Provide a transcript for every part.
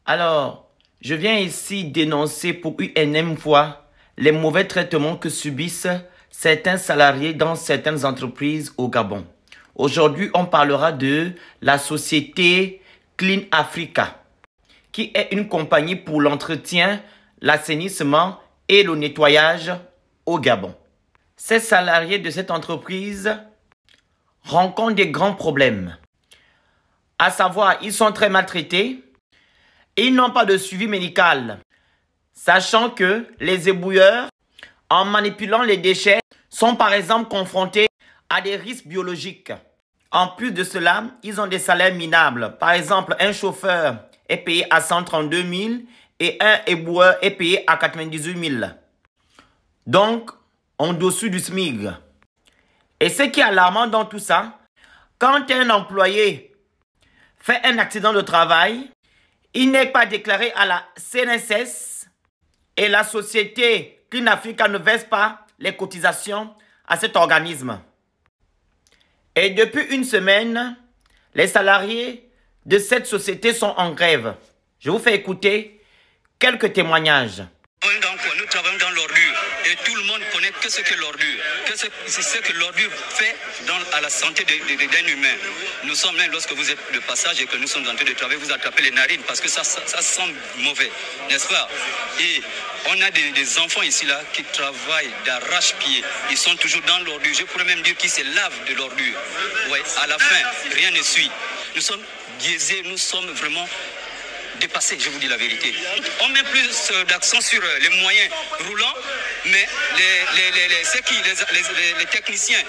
Alors, je viens ici dénoncer pour une énième fois les mauvais traitements que subissent certains salariés dans certaines entreprises au Gabon. Aujourd'hui, on parlera de la société Clean Africa, qui est une compagnie pour l'entretien, l'assainissement et le nettoyage au Gabon. Ces salariés de cette entreprise rencontrent des grands problèmes. À savoir, ils sont très maltraités. Ils n'ont pas de suivi médical, sachant que les ébouilleurs, en manipulant les déchets, sont par exemple confrontés à des risques biologiques. En plus de cela, ils ont des salaires minables. Par exemple, un chauffeur est payé à 132 000 et un éboueur est payé à 98 000. Donc, en dessous du SMIC. Et ce qui est alarmant dans tout ça, quand un employé fait un accident de travail, il n'est pas déclaré à la CNSS et la société Clean Africa ne verse pas les cotisations à cet organisme. Et depuis une semaine, les salariés de cette société sont en grève. Je vous fais écouter quelques témoignages. Nous travaillons dans l'ordure et tout le monde connaît que ce que l'ordure, c'est ce que l'ordure fait à la santé d'un humain. Nous sommes là, lorsque vous êtes de passage et que nous sommes en train de travailler, vous attrapez les narines parce que ça sent mauvais, n'est-ce pas? Et on a des enfants ici là qui travaillent d'arrache-pied. Ils sont toujours dans l'ordure. Je pourrais même dire qu'ils se lavent de l'ordure. Ouais, à la fin, rien ne suit. Nous sommes biaisés, nous sommes vraiment dépassé, je vous dis la vérité. On met plus d'accent sur les moyens roulants, mais les techniciens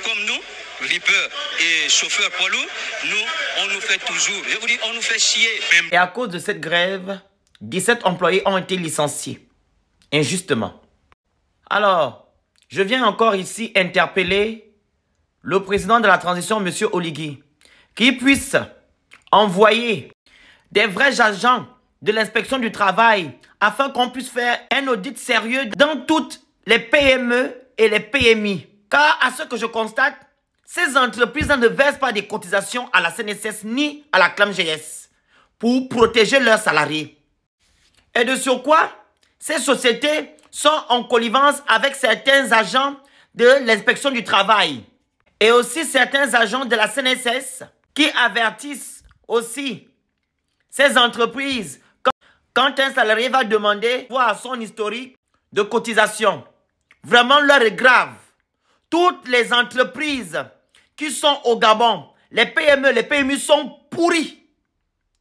comme nous, rippers et chauffeurs poids lourds, on nous fait toujours, je vous dis, on nous fait chier. Et à cause de cette grève, 17 employés ont été licenciés, injustement. Alors, je viens encore ici interpeller le président de la transition, M. Oligui, qui puisse envoyer des vrais agents de l'inspection du travail afin qu'on puisse faire un audit sérieux dans toutes les PME et les PMI. Car à ce que je constate, ces entreprises ne versent pas des cotisations à la CNSS ni à la CLAMGS pour protéger leurs salariés. Et de surcroît, ces sociétés sont en connivence avec certains agents de l'inspection du travail et aussi certains agents de la CNSS qui avertissent aussi ces entreprises, quand un salarié va demander voir son historique de cotisation, vraiment l'heure est grave. Toutes les entreprises qui sont au Gabon, les PME, les PMI sont pourris.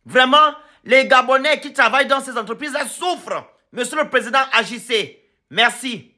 Vraiment, les Gabonais qui travaillent dans ces entreprises souffrent. Monsieur le Président, agissez. Merci.